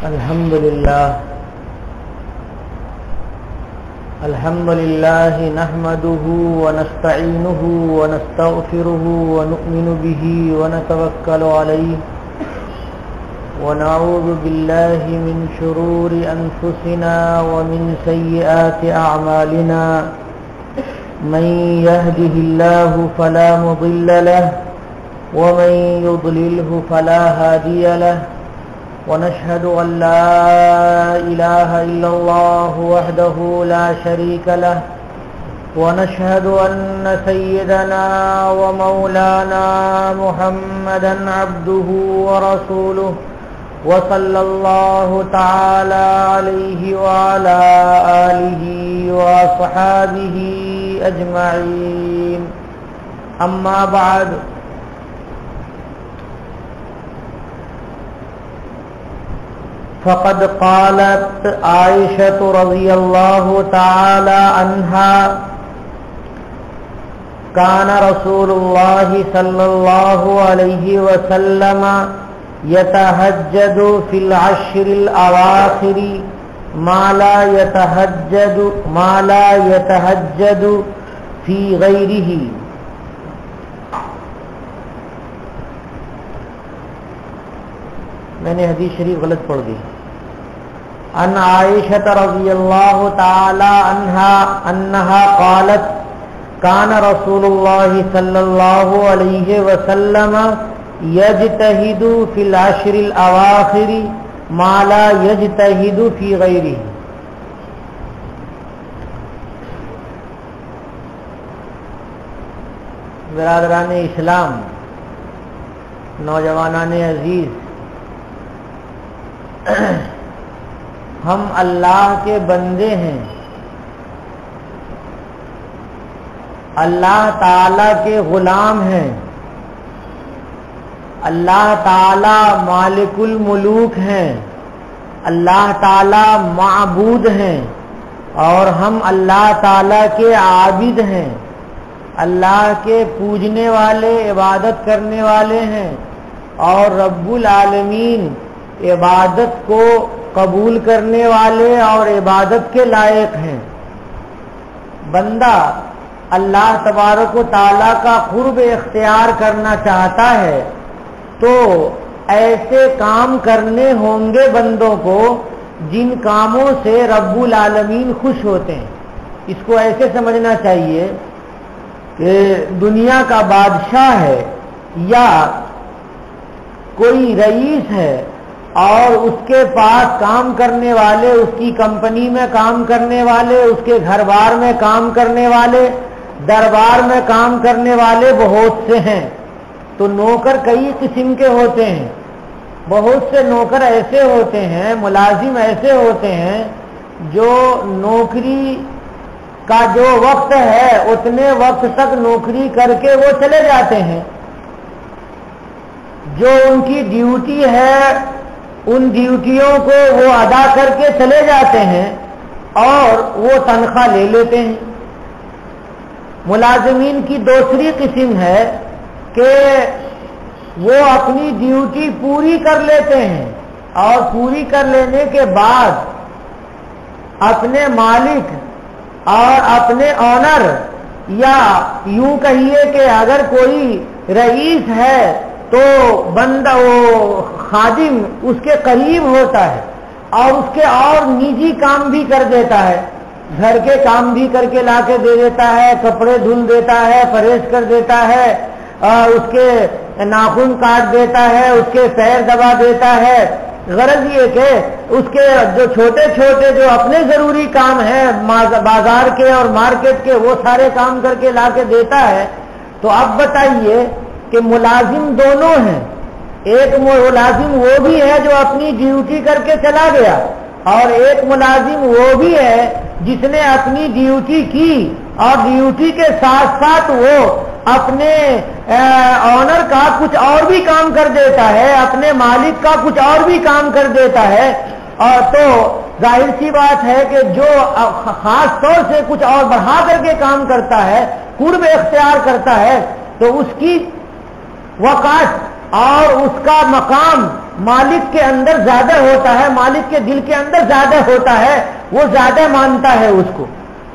الحمد لله نحمده ونستعينه ونستغفره ونؤمن به ونتوكل عليه ونعوذ بالله من شرور أنفسنا ومن سيئات أعمالنا من يهده الله فلا مضل له ومن يضلله فلا هادي له ونشهد أن لا إله إلا الله وحده لا شريك له ونشهد أن سيدنا ومولانا محمدا عبده ورسوله وصلى الله تعالى عليه وعلى آله وصحابه أجمعين أما بعد فقد قالت عائشة رضي الله تعالى عنها كان رسول الله صلى الله عليه وسلم يتهجد في العشر الأواخر ما لا يتهجد في غيره. میں نے حدیث شریف غلط پڑھ دی. عن عائشة رضی اللہ تعالی عنہا قالت كان رسول الله صلی اللہ علیہ وسلم يجتهد في العشر الأواخر ما لا يجتهد في غيره. برادران اسلام، نوجوانان عزیز، ہم اللہ کے بندے ہیں، اللہ تعالی کے غلام ہیں، اللہ تعالی مالک الملوک ہیں، اللہ تعالی معبود ہیں، اور ہم اللہ تعالی کے عابد ہیں، اللہ کے پوجنے والے، عبادت کرنے والے ہیں، اور رب العالمین عبادت کو قبول کرنے والے اور عبادت کے لائق ہیں. بندہ اللہ تبارک و تعالیٰ کا قرب اختیار کرنا چاہتا ہے تو ایسے کام کرنے ہوں گے بندوں کو جن کاموں سے رب العالمین خوش ہوتے ہیں. اس کو ایسے سمجھنا چاہیے کہ دنیا کا بادشاہ ہے یا کوئی رئیس ہے اور اس کے پاس کام کرنے والے، اس کی کمپنی میں کام کرنے والے، اس کے گھر بار میں کام کرنے والے، دربار میں کام کرنے والے بہت سے ہیں. تو نوکر کئی قسم کے ہوتے ہیں. بہت سے نوکر ایسے ہوتے ہیں، ملازم ایسے ہوتے ہیں جو نوکری کا جو وقت ہے اتنے وقت تک نوکری کر کے وہ چلے جاتے ہیں. جو ان کی ڈیوٹی ہے ان ڈیوٹیوں کو وہ ادا کر کے چلے جاتے ہیں اور وہ تنخواہ لے لیتے ہیں. ملازمین کی دوسری قسم ہے کہ وہ اپنی ڈیوٹی پوری کر لیتے ہیں اور پوری کر لینے کے بعد اپنے مالک اور اپنے آنر، یا یوں کہیے کہ اگر کوئی رئیس ہے تو بندہ وہ خادم اس کے قریب ہوتا ہے اور اس کے اور نجی کام بھی کر دیتا ہے. گھر کے کام بھی کر کے لا کے دے دیتا ہے، کپڑے دھل دیتا ہے، پریس کر دیتا ہے، اور اس کے ناخن کاٹ دیتا ہے، اس کے پیر دبا دیتا ہے. غرض یہ کہ اس کے جو چھوٹے چھوٹے جو اپنے ضروری کام ہیں بازار کے اور مارکیٹ کے وہ سارے کام کر کے لا کے دیتا ہے. تو اب بتائیے کہ ملازم دونوں ہیں. ایک ملازم وہ بھی ہے جو اپنی ڈیوٹی کر کے چلا گیا، اور ایک ملازم وہ بھی ہے جس نے اپنی ڈیوٹی کی اور ڈیوٹی کے ساتھ ساتھ وہ اپنے آنر کا کچھ اور بھی کام کر دیتا ہے، اپنے مالک کا کچھ اور بھی کام کر دیتا ہے. اور تو ظاہر سی بات ہے کہ جو خاص طور سے کچھ اور بڑھا کر کے کام کرتا ہے، قرب اختیار کرتا ہے، تو اس کی وقت اور اس کا مقام مالک کے اندر زیادہ ہوتا ہے، مالک کے دل کے اندر زیادہ ہوتا ہے، وہ زیادہ مانتا ہے اس کو.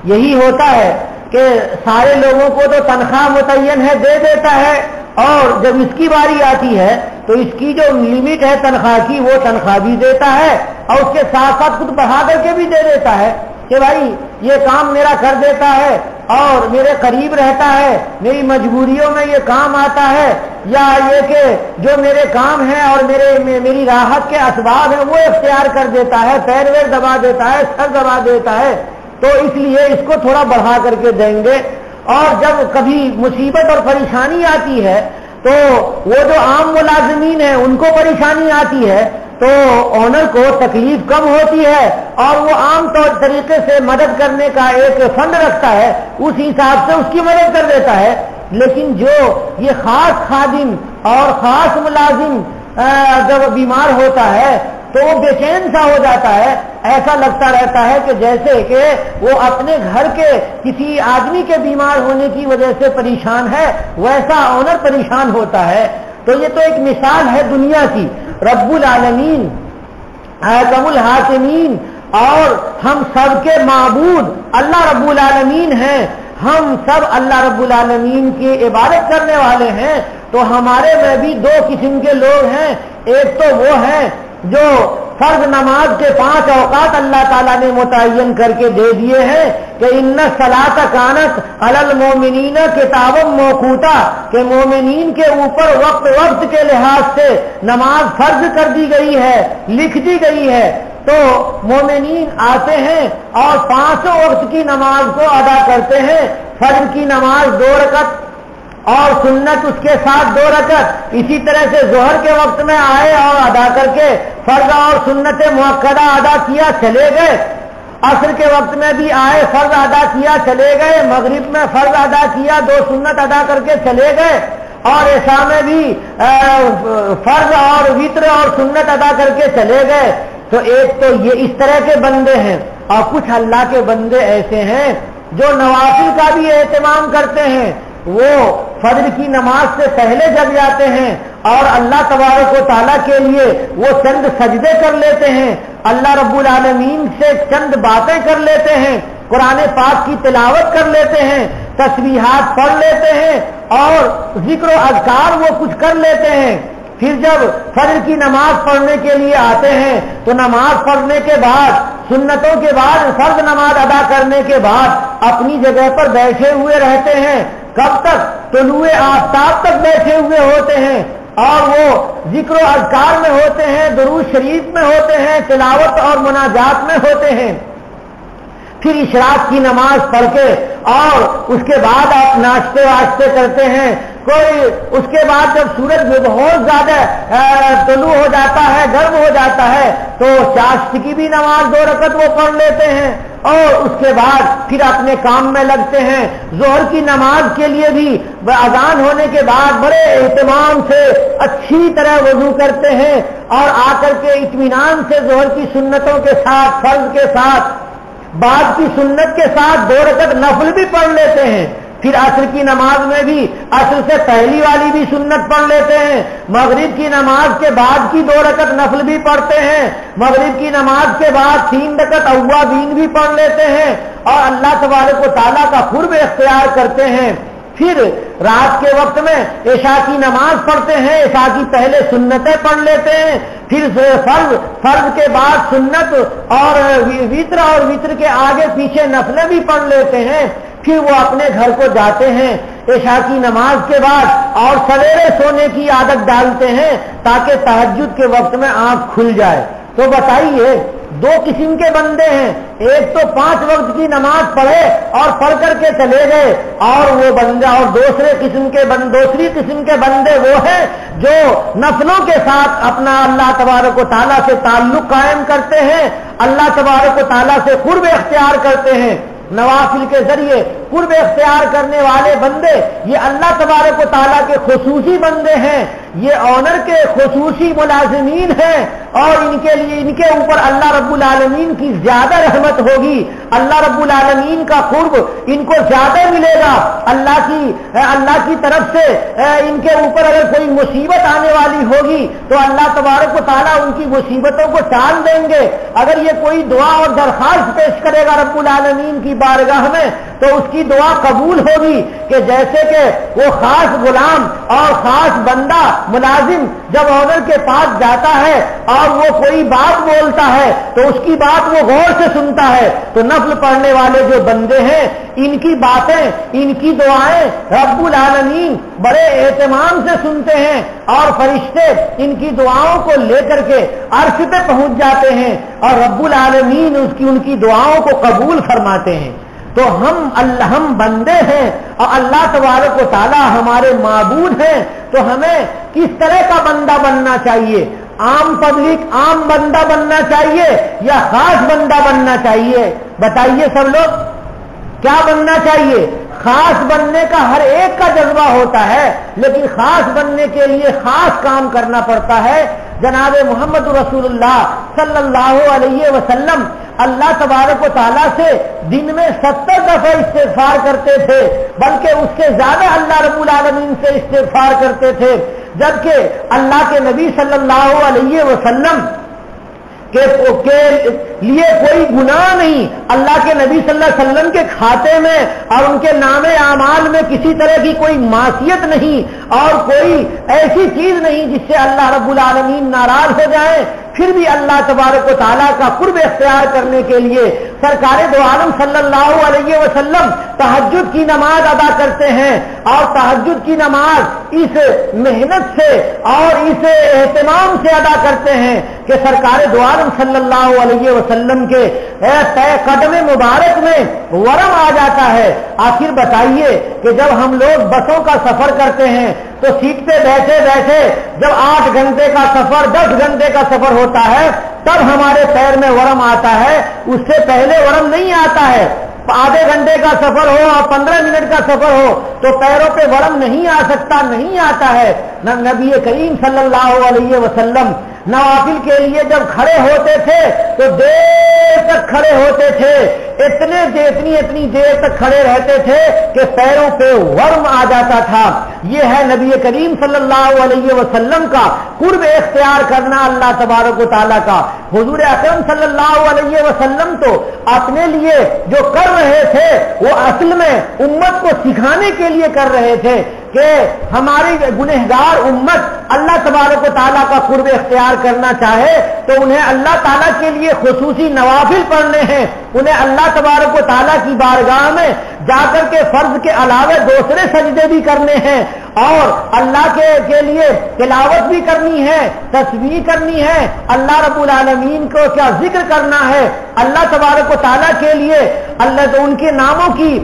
یہی ہوتا ہے کہ سارے لوگوں کو تو تنخواہ متعین ہے دے دیتا ہے، اور جب اس کی باری آتی ہے تو اس کی جو لمٹ ہے تنخواہ کی وہ تنخواہ بھی دیتا ہے، اور اس کے ساتھ ساتھ کچھ بڑھا کر کے بھی دے دیتا ہے کہ بھائی یہ کام میرا کر دیتا ہے اور میرے قریب رہتا ہے، میری مجبوریوں میں یہ کام آتا ہے، یا یہ کہ جو میرے کام ہیں اور میری راحت کے اسباب ہیں وہ اختیار کر دیتا ہے، پیر ویر دبا دیتا ہے، سر دبا دیتا ہے، تو اس لیے اس کو تھوڑا بڑھا کر کے دیں گے. اور جب کبھی مصیبت اور پریشانی آتی ہے تو وہ جو عام ملازمین ہیں ان کو پریشانی آتی ہے تو آنر کو تکلیف کم ہوتی ہے اور وہ عام طریقے سے مدد کرنے کا ایک فنڈ رکھتا ہے، اس حساب سے اس کی مدد کر دیتا ہے. لیکن جو یہ خاص خادم اور خاص ملازم جب بیمار ہوتا ہے تو وہ بے چین سا ہو جاتا ہے، ایسا لگتا رہتا ہے کہ جیسے کہ وہ اپنے گھر کے کسی آدمی کے بیمار ہونے کی وجہ سے پریشان ہے، ویسا آنر پریشان ہوتا ہے. تو یہ تو ایک مثال ہے دنیا کی. رب العالمین احکم الحاکمین اور ہم سب کے معبود اللہ رب العالمین ہیں، ہم سب اللہ رب العالمین کی عبادت کرنے والے ہیں. تو ہمارے میں بھی دو قسم کے لوگ ہیں. ایک تو وہ ہیں جو فرض نماز کے 5 اوقات اللہ تعالیٰ نے متعین کر کے دے دیے ہیں کہ ان الصلاۃ کانت علی المؤمنین کتابا موقوتا، کہ مومنین کے اوپر وقت وقت کے لحاظ سے نماز فرض کر دی گئی ہے، لکھ دی گئی ہے. تو مومنین آتے ہیں اور 5 وقت کی نماز کو ادا کرتے ہیں. فجر کی نماز 2 رکعت اور سنت اس کے ساتھ 2 رکعت. اسی طرح سے ظہر کے وقت میں آئے اور ادا کر کے فرض اور سنت مؤکدہ ادا کیا چلے گئے. عصر کے وقت میں بھی آئے، فرض ادا کیا چلے گئے. مغرب میں فرض ادا کیا، 2 سنت ادا کر کے چلے گئے. اور عشاء میں بھی فرض اور وتر اور سنت ادا کر کے چلے گئے. تو ایک تو یہ اس طرح کے بندے ہیں، اور کچھ اللہ کے بندے ایسے ہیں جو نوافل کا بھی اہتمام کرتے ہیں. وہ فجر کی نماز سے پہلے جگ جاتے ہیں اور اللہ تبارک و تعالیٰ کے لیے وہ چند سجدے کر لیتے ہیں، اللہ رب العالمین سے چند باتیں کر لیتے ہیں، قرآن پاک کی تلاوت کر لیتے ہیں، تسبیحات پڑھ لیتے ہیں اور ذکر و اذکار وہ کچھ کر لیتے ہیں. پھر جب فجر کی نماز پڑھنے کے لیے آتے ہیں تو نماز پڑھنے کے بعد، سنتوں کے بعد فرض نماز ادا کرنے کے بعد اپنی جگہ پر بیٹھے ہوئے رہتے ہیں. کب تک؟ طلوع آفتاب تک بیٹھے ہوئے ہوتے ہیں اور وہ ذکر و اذکار میں ہوتے ہیں، درود شریف میں ہوتے ہیں، تلاوت اور مناجات میں ہوتے ہیں. پھر اشراق کی نماز پڑھ کے اور اس کے بعد آپ ناشتے واشتے کرتے ہیں. کوئی اس کے بعد جب سورج بہت زیادہ طلوع ہو جاتا ہے، گرم ہو جاتا ہے، تو چاشت کی بھی نماز 2 رکعت وہ پڑھ لیتے ہیں اور اس کے بعد پھر اپنے کام میں لگتے ہیں. ظہر کی نماز کے لیے بھی اذان ہونے کے بعد بڑے اہتمام سے اچھی طرح وضو کرتے ہیں اور آ کر کے اطمینان سے ظہر کی سنتوں کے ساتھ، فرض کے ساتھ، بعد کی سنت کے ساتھ 2 رکعت نفل بھی پڑھ لیتے ہیں. پھر عصر کی نماز میں بھی عصر سے پہلی والی بھی سنت پڑھ لیتے ہیں. مغرب کی نماز کے بعد کی 2 رکعت نفل بھی پڑھتے ہیں. مغرب کی نماز کے بعد 3 رکعت اوابین بھی پڑھ لیتے ہیں اور اللہ تبارک و تعالیٰ کا قرب اختیار کرتے ہیں. پھر رات کے وقت میں عشاء کی نماز پڑھتے ہیں، عشاء کی پہلے سنتیں پڑھ لیتے ہیں، پھر فرض کے بعد سنت اور وتر کے آگے پیچھے نفلیں بھی پڑھ لیتے ہیں. پھر وہ اپنے گھر کو جاتے ہیں عشاء کی نماز کے بعد اور سویرے سونے کی عادت ڈالتے ہیں تاکہ تہجد کے وقت میں آنکھ کھل جائے. تو بتائیے 2 قسم کے بندے ہیں. ایک تو 5 وقت کی نماز پڑھے اور پڑھ کر کے چلے گئے، اور وہ بندہ، اور دوسری قسم کے بندے وہ ہیں جو نفلوں کے ساتھ اپنا اللہ تبارک و تعالیٰ سے تعلق قائم کرتے ہیں، اللہ تبارک و تعالیٰ سے قرب اختیار کرتے ہیں. نوافل کے ذریعے قرب اختیار کرنے والے بندے یہ اللہ تبارک و تعالیٰ کے خصوصی بندے ہیں، یہ آنر کے خصوصی ملازمین ہیں، اور ان کے لیے ان کے اوپر اللہ رب العالمین کی زیادہ رحمت ہوگی، اللہ رب العالمین کا قرب ان کو زیادہ ملے گا، اللہ کی طرف سے ان کے اوپر اگر کوئی مصیبت آنے والی ہوگی تو اللہ تبارک و تعالیٰ ان کی مصیبتوں کو ٹال دیں گے، اگر یہ کوئی دعا اور درخواست پیش کرے گا رب العالمین کی بارگاہ میں تو اس کی دعا قبول ہوگی، کہ جیسے کہ وہ خاص غلام اور خاص بندہ ملازم جب آنر کے پاس جاتا ہے اور وہ کوئی بات بولتا ہے تو اس کی بات وہ غور سے سنتا ہے، تو نفل پڑھنے والے جو بندے ہیں ان کی باتیں ان کی دعائیں رب العالمین بڑے اہتمام سے سنتے ہیں، اور فرشتے ان کی دعاؤں کو لے کر کے عرش پہ پہنچ جاتے ہیں اور رب العالمین ان کی دعاؤں کو قبول فرماتے ہیں۔ تو ہم بندے ہیں اور اللہ تبارک و تعالیٰ ہمارے معبود ہیں، تو ہمیں کس طرح کا بندہ بننا چاہیے؟ عام پبلک عام بندہ بننا چاہیے یا خاص بندہ بننا چاہیے؟ بتائیے سب لوگ، کیا بننا چاہیے؟ خاص بننے کا ہر ایک کا جذبہ ہوتا ہے، لیکن خاص بننے کے لیے خاص کام کرنا پڑتا ہے۔ جناب محمد رسول اللہ صلی اللہ علیہ وسلم اللہ تبارک و تعالیٰ سے دن میں 70 دفعہ استغفار کرتے تھے، بلکہ اس کے زیادہ اللہ رب العالمین سے استغفار کرتے تھے، جبکہ اللہ کے نبی صلی اللہ علیہ وسلم کے لیے کوئی گناہ نہیں، اللہ کے نبی صلی اللہ علیہ وسلم کے کھاتے میں اور ان کے نام اعمال میں کسی طرح کی کوئی معصیت نہیں اور کوئی ایسی چیز نہیں جس سے اللہ رب العالمین ناراض ہو جائے، پھر بھی اللہ تبارک و تعالیٰ کا قرب اختیار کرنے کے لیے سرکار دو عالم صلی اللہ علیہ وسلم تہجد کی نماز ادا کرتے ہیں، اور تہجد کی نماز اس محنت سے اور اس اہتمام سے ادا کرتے ہیں کہ سرکار دو عالم صلی اللہ علیہ وسلم کے قدم مبارک میں ورم آ جاتا ہے۔ آخر بتائیے کہ جب ہم لوگ بسوں کا سفر کرتے ہیں تو سیٹ پہ بیٹھے بیٹھے جب 8 گھنٹے کا سفر 10 گھنٹے کا سفر ہوتا ہے تب ہمارے پیر میں ورم آتا ہے، اس سے پہلے ورم نہیں آتا ہے۔ آدھے گھنٹے کا سفر ہو اور 15 منٹ کا سفر ہو تو پیروں پہ ورم نہیں آ سکتا، نہیں آتا ہے۔ نبی کریم صلی اللہ علیہ وسلم نوافل کے لیے جب کھڑے ہوتے تھے تو دیر تک کھڑے ہوتے تھے، اتنی دیر تک کھڑے رہتے تھے کہ پیروں پہ ورم آ جاتا تھا۔ یہ ہے نبی کریم صلی اللہ علیہ وسلم کا قرب اختیار کرنا اللہ تبارک و تعالیٰ کا۔ حضور اکرم صلی اللہ علیہ وسلم تو اپنے لیے جو کر رہے تھے وہ اصل میں امت کو سکھانے کے لیے کر رہے تھے کہ ہماری گنہگار امت اللہ تبارک و تعالیٰ کا قرب اختیار کرنا چاہے تو انہیں اللہ تعالیٰ کے لیے خصوصی نوافل پڑھنے ہیں، انہیں اللہ تبارک و تعالیٰ کی بارگاہ میں جا کر کے فرض کے علاوہ دوسرے سجدے بھی کرنے ہیں، اور اللہ کے لیے تلاوت بھی کرنی ہے، تسبیح کرنی ہے، اللہ رب العالمین کو کیا ذکر کرنا ہے، اللہ تبارک و تعالیٰ کے لیے اللہ تو ان کے ناموں کی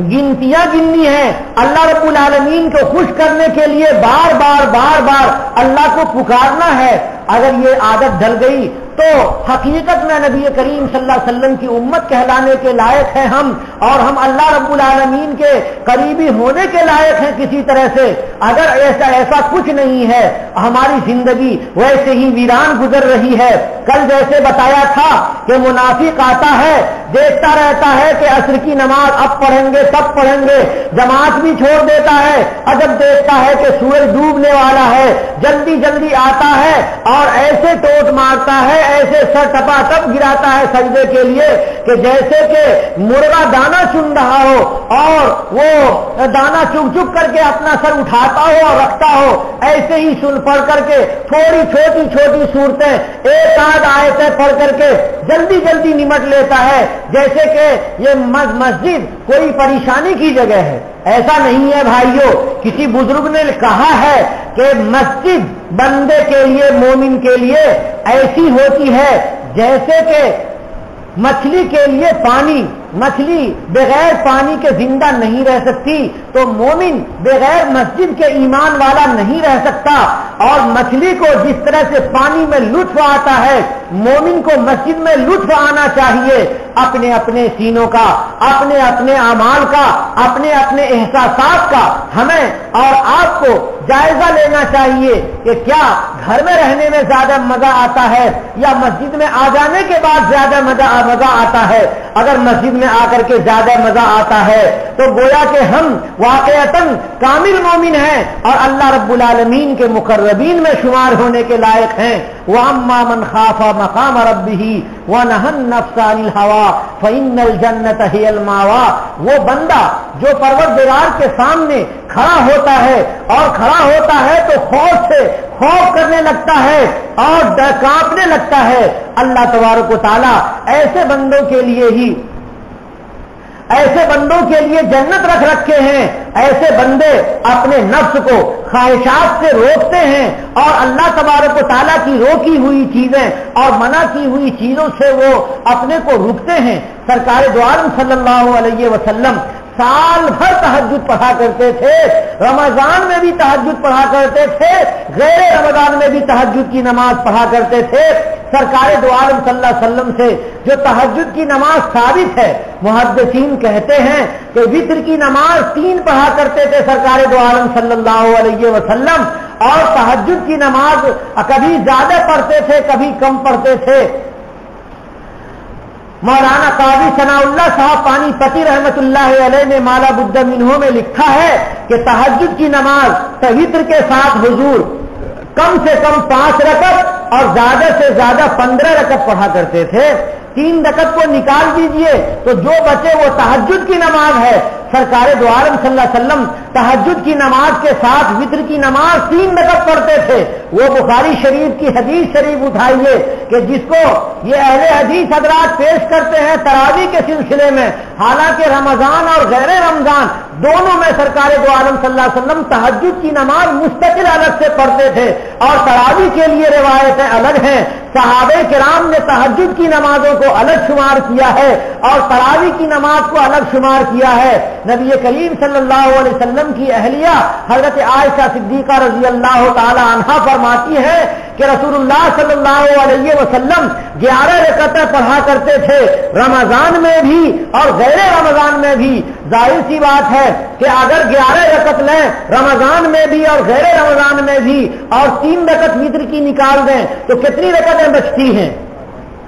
گنتیاں گننی ہیں، اللہ رب العالمین کو خوش کرنے کے لیے بار بار اللہ کو پکارنا ہے۔ اگر یہ عادت ڈل گئی تو حقیقت میں نبی کریم صلی اللہ علیہ وسلم کی امت کہلانے کے لائق ہیں ہم، اور ہم اللہ رب العالمین کے قریبی ہونے کے لائق ہیں کسی طرح سے۔ اگر ایسا کچھ نہیں ہے ہماری زندگی ویسے ہی ویران گزر رہی ہے۔ کل جیسے بتایا تھا کہ منافق آتا ہے، دیکھتا رہتا ہے کہ عصر کی نماز اب پڑھیں گے تب پڑھیں گے، جماعت بھی چھوڑ دیتا ہے، اور جب دیکھتا ہے کہ سورج ڈوبنے والا ہے جلدی آتا ہے اور ایسے ٹوٹ مارتا ہے، ایسے سر ٹپا ٹپ گراتا ہے سجدے کے لیے کہ جیسے کہ مرغا دانا چن رہا ہو اور وہ دانا چک چک کر کے اپنا سر اٹھاتا ہو اور رکھتا ہو، ایسے ہی سن پڑھ کر کے تھوڑی چھوٹی صورتیں ایک آدھ آیتیں پڑھ کر کے جلدی نمٹ لیتا ہے جیسے کہ یہ مسجد کوئی پریشانی کی جگہ ہے۔ ایسا نہیں ہے بھائیوں، کسی بزرگ نے کہا ہے کہ مسجد بندے کے لیے مومن کے لیے ایسی ہوتی ہے جیسے کہ مچھلی کے لیے پانی مچھلی بغیر پانی کے زندہ نہیں رہ سکتی تو مومن بغیر مسجد کے ایمان والا نہیں رہ سکتا. اور مچھلی کو جس طرح سے پانی میں لطف آتا ہے مومن کو مسجد میں لطف آنا چاہیے. اپنے اپنے سینوں کا، اپنے اپنے اعمال کا، اپنے اپنے احساسات کا ہمیں اور آپ کو جائزہ لینا چاہیے کہ کیا گھر میں رہنے میں زیادہ مزہ آتا ہے یا مسجد میں آ جانے کے بعد زیادہ مزہ آتا ہے. اگر مسجد میں آ کر کے زیادہ مزہ آتا ہے تو گویا کہ ہم واقعتاً کامل مومن ہیں اور اللہ رب العالمین کے مقربین میں شمار ہونے کے لائق ہیں. وَأَمَّا مَنْ خَافَ مَقَامَ رَبِّهِ وَنَهَى النَّفْسَ عَنِ الْهَوَىٰ فَإِنَّ الْجَنَّةَ هِيَ الْمَأْوَىٰ. وہ بندہ جو پروردگار کے سامنے کھڑا ہوتا ہے اور کھڑا ہوتا ہے تو خوف کرنے لگتا ہے اور کانپنے لگتا ہے. اللہ تبارک و تعالیٰ ایسے بندوں کے لیے جنت رکھ رکھے ہیں. ایسے بندے اپنے نفس کو خواہشات سے روکتے ہیں اور اللہ تبارک و تعالیٰ کی روکی ہوئی چیزیں اور منع کی ہوئی چیزوں سے وہ اپنے کو روکتے ہیں. سرکار دو عالم صلی اللہ علیہ وسلم سال بھر تہجد پڑھا کرتے تھے. رمضان میں بھی تہجد پڑھا کرتے تھے، غیر رمضان میں بھی تہجد کی نماز پڑھا کرتے تھے. سرکار دو عالم صلی اللہ علیہ وسلم سے جو تہجد کی نماز ثابت ہے، محدثین کہتے ہیں کہ وتر کی نماز 3 پڑھا کرتے تھے سرکار دو عالم صلی اللہ علیہ وسلم، اور تہجد کی نماز کبھی زیادہ پڑھتے تھے کبھی کم پڑھتے تھے. مولانا قاضی ثناء اللہ صاحب پانی پتی رحمت اللہ علیہ نے مالا بدھ منہ میں لکھا ہے کہ تہجد کی نماز وتر کے ساتھ حضور کم سے کم 5 رکعت اور زیادہ سے زیادہ 15 رکعت پڑھا کرتے تھے. 3 رکعت کو نکال دیجئے تو جو بچے وہ تہجد کی نماز ہے. سرکار دو عالم صلی اللہ علیہ وسلم تہجد کی نماز کے ساتھ وتر کی نماز 3 رکعت پڑھتے تھے. وہ بخاری شریف کی حدیث شریف اٹھائیے کہ جس کو یہ اہل حدیث حضرات پیش کرتے ہیں تراویح کے سلسلے میں، حالانکہ رمضان اور غیر رمضان دونوں میں سرکار دو عالم صلی اللہ علیہ وسلم تہجد کی نماز مستقل الگ سے پڑھتے تھے اور تراویح کے لیے روایتیں الگ ہیں. صحابہ کرام نے تہجد کی نمازوں کو الگ شمار کیا ہے اور تراویح کی نماز کو الگ شمار کیا ہے. نبی کریم صلی اللہ علیہ وسلم کی اہلیہ حضرت عائشہ صدیقہ رضی اللہ تعالی عنہا فرماتی ہے کہ رسول اللہ صلی اللہ علیہ وسلم 11 رکعتیں پڑھا کرتے تھے رمضان میں بھی اور غیر رمضان میں بھی. ظاہر سی بات ہے کہ اگر 11 رکعت لیں رمضان میں بھی اور غیر رمضان میں بھی اور 3 رکعت وتر کی نکال دیں تو کتنی رکعتیں بچتی ہیں؟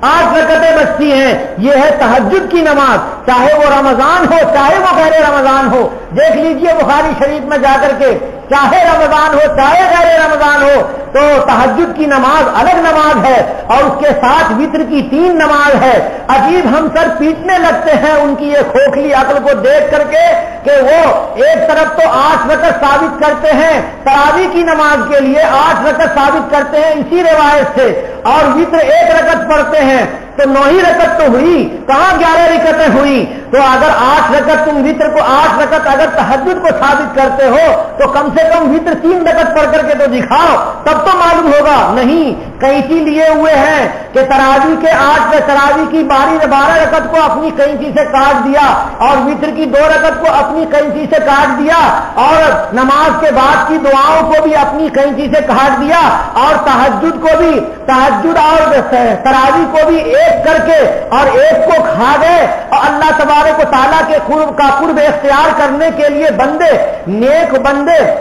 8 رکعتیں بچتی ہیں. یہ ہے تہجد کی نماز، چاہے وہ رمضان ہو چاہے وہ غیر رمضان ہو. دیکھ لیجئے بخاری شریف میں جا کر کے، چاہے رمضان ہو چاہے غیر رمضان ہو تو تہجد کی نماز الگ نماز ہے اور اس کے ساتھ وتر کی 3 نماز ہے. عجیب ہم سر پیٹنے لگتے ہیں ان کی یہ کھوکھلی عقل کو دیکھ کر کے کہ وہ ایک طرف تو 8 رکعت ثابت کرتے ہیں تراویح کی نماز کے لیے، 8 رکعت ثابت کرتے ہیں اسی روایت سے، اور وتر 1 رکعت پڑھتے ہیں تو 9 ہی رکعت تو ہوئی، کہاں 11 رکعتیں ہوئی. تو اگر 8 رکعت تم وتر کو 8 رکعت اگر تہجد کو ثابت کرتے ہو تو کم سے کم وتر 3 رکعت پڑھ کر کے تو دکھاؤ، تب تو معلوم ہوگا. نہیں، قینچی لیے ہوئے ہیں کہ تراویح کے 8 تراویح کی 12 رکعت کو اپنی قینچی سے کاٹ دیا اور وتر کی 2 رکعت کو اپنی قینچی سے کاٹ دیا اور نماز کے بعد کی دعاؤں کو بھی اپنی قینچی سے کاٹ دیا اور تہجد کو بھی، تہجد اور تراویح کو بھی ایک کر کے اور ایک کو کھا گئے. اور اللہ تبارک و تعالیٰ کے قرب اختیار کرنے کے لیے بندے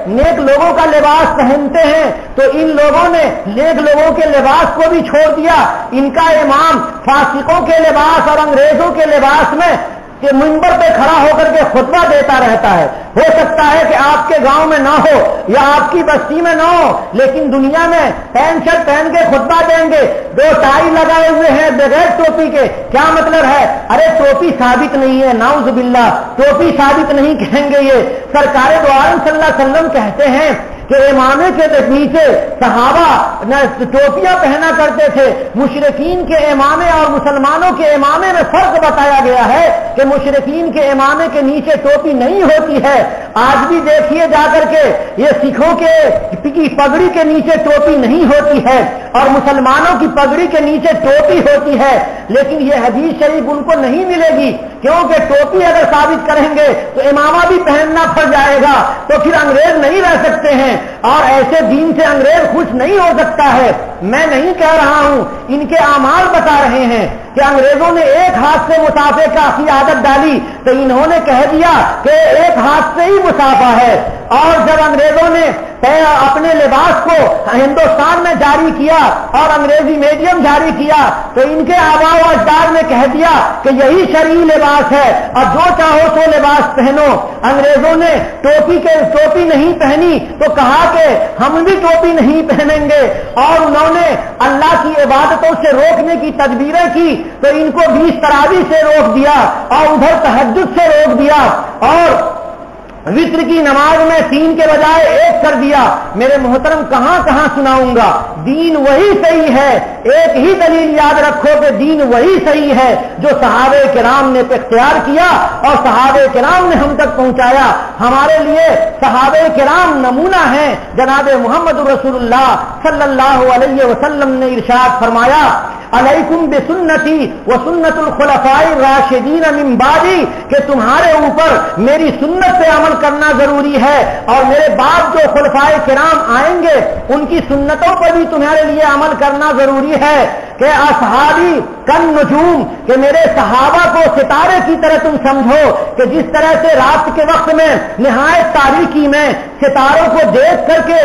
نیک لوگوں کا لباس پہنتے ہیں تو ان لوگوں نے نیک لوگوں کے لباس کو بھی چھوڑ دیا. ان کا امام فاسقوں کے لباس اور انگریزوں کے لباس میں کہ منبر پہ کھڑا ہو کر کے خطبہ دیتا رہتا ہے. ہو سکتا ہے کہ آپ کے گاؤں میں نہ ہو یا آپ کی بستی میں نہ ہو، لیکن دنیا میں پینٹ شرٹ پہن کے خطبہ دیں گے، 2 ٹائی لگائے ہوئے ہیں بغیر ٹوپی کے. کیا مطلب ہے؟ ارے ٹوپی ثابت نہیں ہے، نعوذ باللہ، ٹوپی ثابت نہیں کہیں گے. یہ سرکار دو عالم صلی اللہ علیہ وسلم کہتے ہیں کہ امامے کے نیچے صحابہ ٹوپیاں پہنا کرتے تھے. مشرکین کے امامے اور مسلمانوں کے امامے میں فرق بتایا گیا ہے کہ مشرکین کے امامے کے نیچے ٹوپی نہیں ہوتی ہے. آج بھی دیکھیے جا کر کے یہ سکھوں کی پگڑی کے نیچے ٹوپی نہیں ہوتی ہے اور مسلمانوں کی پگڑی کے نیچے ٹوپی ہوتی ہے. لیکن یہ حدیث شریف ان کو نہیں ملے گی، کیونکہ ٹوپی اگر ثابت کریں گے تو امامہ بھی پہننا پڑ جائے گا، تو پھر انگریز نہیں رہ سکتے ہیں، اور ایسے دین سے انگریز خوش نہیں ہو سکتا ہے۔ میں نہیں کہہ رہا ہوں، ان کے اعمال بتا رہے ہیں کہ انگریزوں نے ایک ہاتھ سے مسافے کی عادت ڈالی تو انہوں نے کہہ دیا کہ ایک ہاتھ سے ہی مسافہ ہے، اور جب انگریزوں نے اپنے لباس کو ہندوستان میں جاری کیا اور انگریزی میڈیم جاری کیا تو ان کے آباء و اجداد نے کہہ دیا کہ یہی شرعی لباس ہے اور جو چاہو سو لباس پہنو۔ انگریزوں نے ٹوپی نہیں پہنی تو کہا کہ ہم بھی ٹوپی نہیں پہنیں گے، اور انہوں نے اللہ کی عبادتوں سے روکنے کی تدبیریں کی تو ان کو 20 تراویح سے روک دیا اور ادھر تہجد سے روک دیا، اور وتر کی نماز میں 3 کے بجائے 1 کر دیا۔ میرے محترم کہاں کہاں سناؤں گا، دین وہی صحیح ہے۔ ایک ہی دلیل یاد رکھو کہ دین وہی صحیح ہے جو صحابہ کرام نے اختیار کیا اور صحابہ کرام نے ہم تک پہنچایا۔ ہمارے لیے صحابہ کرام نمونہ ہیں۔ جناب محمد رسول اللہ صلی اللہ علیہ وسلم نے ارشاد فرمایا، علیکم بسنتی وسنت الخلفاء الراشدین من بعدی، کہ تمہارے اوپر میری سنت پہ عمل کرنا ضروری ہے، اور میرے بعد جو خلفائے کرام آئیں گے ان کی سنتوں پر بھی تمہارے لیے عمل کرنا ضروری ہے۔ کہ اصحابی کن نجوم، کہ میرے صحابہ کو ستارے کی طرح تم سمجھو، کہ جس طرح سے رات کے وقت میں نہایت تاریکی میں ستاروں کو دیکھ کر کے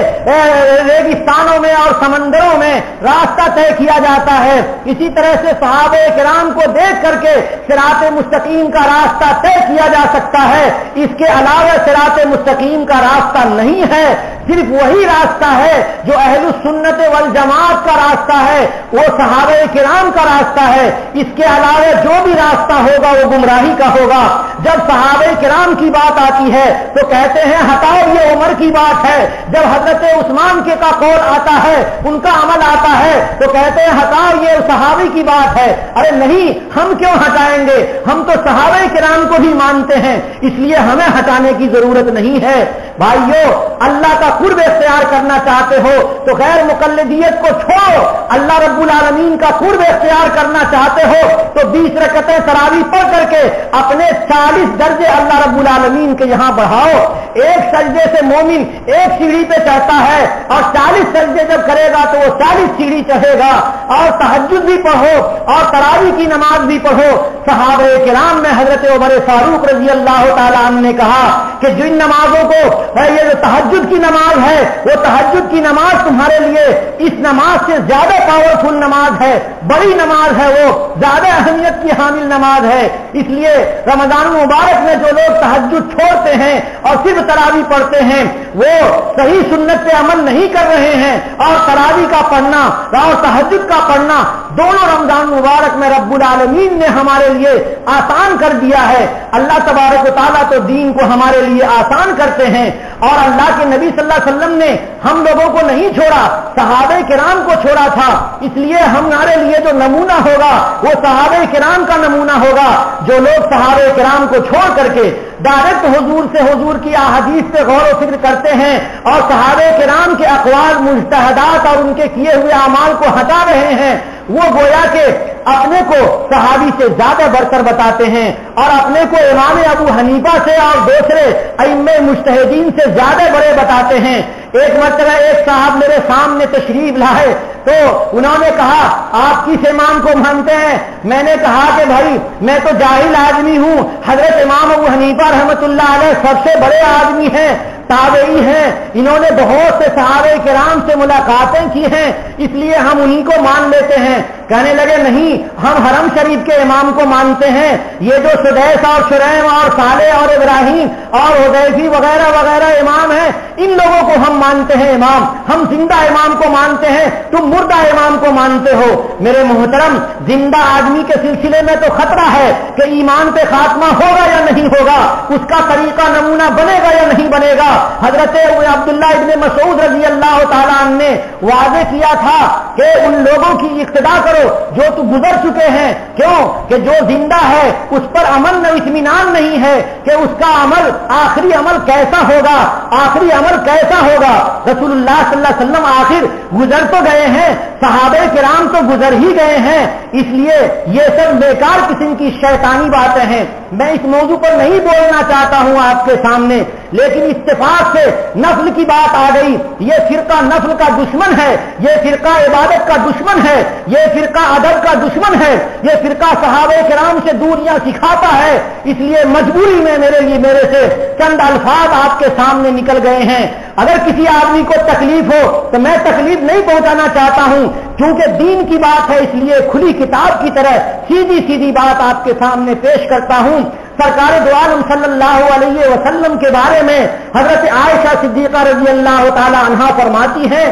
ریگستانوں میں اور سمندروں میں راستہ طے کیا جاتا ہے، اسی طرح سے صحابہ کرام کو دیکھ کر کے صراط مستقیم کا راستہ طے کیا جا سکتا ہے۔ اس کے علاوہ صراط مستقیم کا راستہ نہیں ہے، صرف وہی راستہ ہے جو اہل السنت والجماعت کا راستہ ہے، وہ صحابہ کرام کا راستہ ہے۔ اس کے علاوہ جو بھی راستہ ہوگا وہ گمراہی کا ہوگا۔ جب صحابہ کرام کی بات آتی ہے تو کہتے ہیں ہٹاؤ یہ عمر کی بات ہے، جب حضرت عثمان کے کا قول آتا ہے، ان کا عمل آتا ہے تو کہتے ہیں ہٹاؤ یہ صحابی کی بات ہے۔ ارے نہیں، ہم کیوں ہٹائیں گے؟ ہم تو صحابہ کرام کو بھی مانتے ہیں، اس لیے ہمیں ہٹانے کی ضرورت نہیں ہے۔ بھائیو، اللہ کا قرب اختیار کرنا چاہتے ہو تو غیر مقلدیت کو چھوڑو، اللہ رب العالمین کا قرب اختیار کرنا چاہتے ہو تو 20 رکعتیں تراویح پڑھ کر کے اپنے 40 درجے اللہ رب العالمین کے یہاں بڑھاؤ۔ ایک سجدے سے مومن ایک سیڑھی پہ چڑھتا ہے، اور 40 سجدے جب کرے گا تو وہ 40 سیڑھی چڑھے گا۔ اور تہجد بھی پڑھو اور تراویح کی نماز بھی پڑھو۔ صحابہ کرام میں حضرت عمر فاروق رضی اللہ تعالیٰ عنہ نے کہا کہ جن نمازوں کو یہ جو تہجد کی نماز ہے، وہ تہجد کی نماز تمہارے لیے اس نماز سے زیادہ پاورفل نماز ہے، بڑی نماز ہے، وہ زیادہ اہمیت کی حامل نماز ہے۔ اس لیے رمضان مبارک میں جو لوگ تہجد چھوڑتے ہیں اور صرف تراویح پڑھتے ہیں وہ صحیح سنت پہ عمل نہیں کر رہے ہیں، اور تراویح کا پڑھنا اور تہجد کا پڑھنا دونوں رمضان مبارک میں رب العالمین نے ہمارے لیے آسان کر دیا ہے۔ اللہ تبارک و تعالیٰ تو دین کو ہمارے لیے آسان کرتے ہیں، اور اللہ کے نبی صلی اللہ علیہ وسلم نے ہم لوگوں کو نہیں چھوڑا، صحابہ کرام کو چھوڑا تھا۔ اس لیے ہمارے لیے جو نمونہ ہوگا وہ صحابہ کرام کا نمونہ ہوگا۔ جو لوگ صحابہ کرام کو چھوڑ کر کے ڈائریکٹ حضور سے حضور کی احادیث پہ غور و فکر کرتے ہیں اور صحابہ کرام کے اقوال مجتہدات اور ان کے کیے ہوئے اعمال کو ہٹا رہے ہیں، وہ گویا کہ اپنے کو صحابی سے زیادہ برتر بتاتے ہیں، اور اپنے کو امام ابو حنیفہ سے اور دوسرے ائمہ مجتہدین سے زیادہ بڑے بتاتے ہیں۔ ایک مرتبہ ایک صاحب میرے سامنے تشریف لائے تو انہوں نے کہا آپ کس امام کو مانتے ہیں؟ میں نے کہا کہ بھائی میں تو جاہل آدمی ہوں، حضرت امام ابو حنیفہ رحمۃ اللہ علیہ سب سے بڑے آدمی ہیں، تابعی ہیں، انہوں نے بہت سے صحابہ کرام سے ملاقاتیں کی ہیں، اس لیے ہم انہی کو مان لیتے ہیں۔ کہنے لگے نہیں، ہم حرم شریف کے امام کو مانتے ہیں، یہ جو سدیس اور شریم اور صالح اور ابراہیم اور حذیفی وغیرہ وغیرہ امام ہیں ان لوگوں کو ہم مانتے ہیں امام، ہم زندہ امام کو مانتے ہیں، تم مردہ امام کو مانتے ہو۔ میرے محترم، زندہ آدمی کے سلسلے میں تو خطرہ ہے کہ ایمان پہ خاتمہ ہوگا یا نہیں ہوگا، اس کا طریقہ نمونہ بنے گا یا نہیں بنے گا، حضرت عبداللہ ابن مسعود رضی اللہ تعالیٰ عنہ نے واضح کیا تھا کہ ان لوگوں کی اقتدا کرو جو تو گزر چکے ہیں. کیوں کہ جو زندہ ہے اس پر امن و اطمینان نہیں ہے کہ اس کا عمل آخری عمل کیسا ہوگا, آخری عمل کیسا ہوگا. رسول اللہ صلی اللہ علیہ وسلم آخر گزر تو گئے ہیں, صحابہ کرام تو گزر ہی گئے ہیں, اس لیے یہ سب بیکار قسم کی شیطانی باتیں ہیں. میں اس موضوع پر نہیں بولنا چاہتا ہوں آپ کے سامنے, لیکن اتفاق سے نسل کی بات آ گئی. یہ فرقہ نسل کا دشمن ہے, یہ فرقہ عبادت کا دشمن ہے, یہ فرقہ ادب کا دشمن ہے, یہ فرقہ صحابہ کرام سے دوریاں سکھاتا ہے. اس لیے مجبوری میں میرے سے چند الفاظ آپ کے سامنے نکل گئے ہیں. اگر کسی آدمی کو تکلیف ہو تو میں تکلیف نہیں پہنچانا چاہتا ہوں, کیونکہ دین کی بات ہے, اس لیے کھلی کتاب کی طرح سیدھی سیدھی بات آپ کے سامنے پیش کرتا ہوں. سرکار دو عالم صلی اللہ علیہ وسلم کے بارے میں حضرت عائشہ صدیقہ رضی اللہ تعالی عنہا فرماتی ہیں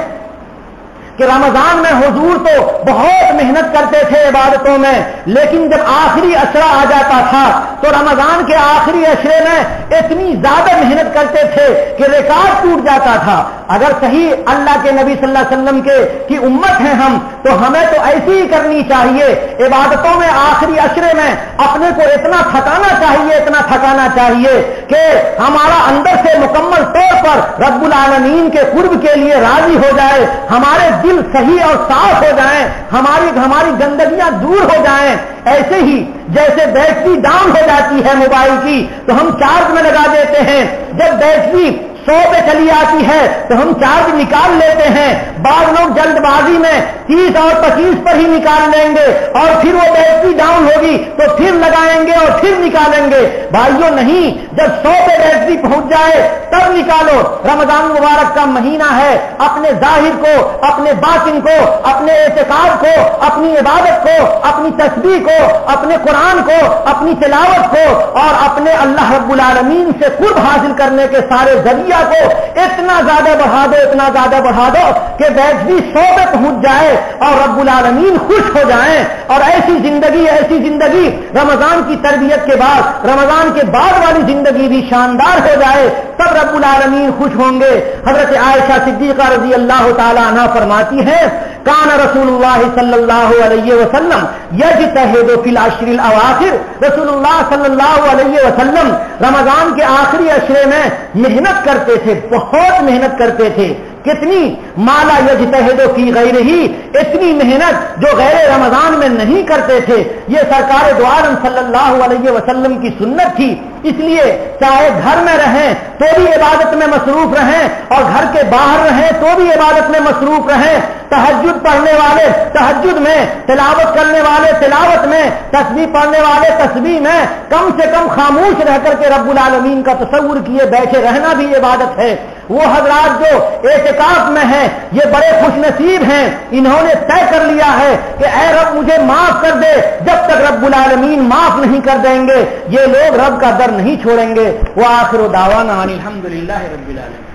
کہ رمضان میں حضور تو بہت محنت کرتے تھے عبادتوں میں, لیکن جب آخری عشرہ آ جاتا تھا تو رمضان کے آخری عشرے میں اتنی زیادہ محنت کرتے تھے کہ ریکارڈ ٹوٹ جاتا تھا. اگر صحیح اللہ کے نبی صلی اللہ علیہ وسلم کی امت ہیں ہم, تو ہمیں تو ایسی ہی کرنی چاہیے. عبادتوں میں آخری عشرے میں اپنے کو اتنا تھکانا چاہیے, اتنا تھکانا چاہیے کہ ہمارا اندر سے مکمل طور پر رب العالمین کے قرب کے لیے راضی ہو جائے, ہمارے دل صحیح اور صاف ہو جائیں, ہماری گندگیاں دور ہو جائیں. ایسے ہی جیسے بیٹری ڈاؤن ہو جاتی ہے موبائل کی تو ہم چارج میں لگا دیتے ہیں, جب بیٹری 100 پہ چلی آتی ہے تو ہم چارج نکال لیتے ہیں. بعض لوگ جلد بازی میں 30 اور 25 پر ہی نکال لیں گے, اور پھر وہ بیٹری ڈاؤن ہوگی تو پھر لگائیں گے اور پھر نکالیں گے. بھائیوں نہیں, جب 100 پہ بیٹری پہنچ جائے تب نکالو. رمضان مبارک کا مہینہ ہے, اپنے ظاہر کو, اپنے باطن کو, اپنے اعتقاد کو, اپنی عبادت کو, اپنی تسبیح کو, اپنے قرآن کو, اپنی تلاوت کو اور اپنے اللہ رب العالمین سے قرب حاصل کرنے کے سارے ذریعے کو اتنا زیادہ بڑھا دو, اتنا زیادہ بڑھا دو کہ بیٹری 100 پہ پہنچ جائے اور رب العالمین خوش ہو جائیں. اور ایسی زندگی رمضان کی تربیت کے بعد, رمضان کے بعد والی زندگی بھی شاندار ہو جائے, تب رب العالمین خوش ہوں گے. حضرت عائشہ صدیقہ رضی اللہ تعالی عنہا فرماتی ہے, کان رسول اللہ صلی اللہ علیہ وسلم یجتہد فی العشر الاواخر. رسول اللہ صلی اللہ علیہ وسلم رمضان کے آخری عشرے میں محنت کرتے تھے, بہت محنت کرتے تھے. کتنی مالا یجتہد فی غیرہ, اتنی محنت جو غیر رمضان میں نہیں کرتے تھے. یہ سرکار دو عالم صلی اللہ علیہ وسلم کی سنت تھی. اس لیے چاہے گھر میں رہیں تو بھی عبادت میں مصروف رہیں, اور گھر کے باہر رہیں تو بھی عبادت میں مصروف رہیں. تہجد پڑھنے والے تہجد میں, تلاوت کرنے والے تلاوت میں, تسبیح پڑھنے والے تسبیح میں, کم سے کم خاموش رہ کر کے رب العالمین کا تصور کیے بیٹھے رہنا بھی عبادت ہے. وہ حضرات جو اعتکاف میں ہیں یہ بڑے خوش نصیب ہیں, انہوں نے طے کر لیا ہے کہ اے رب مجھے معاف کر دے. جب تک رب العالمین معاف نہیں کر دیں گے یہ لوگ رب کا در نہیں چھوڑیں گے. وآخر دعوانا ان الحمد للہ رب العالمین.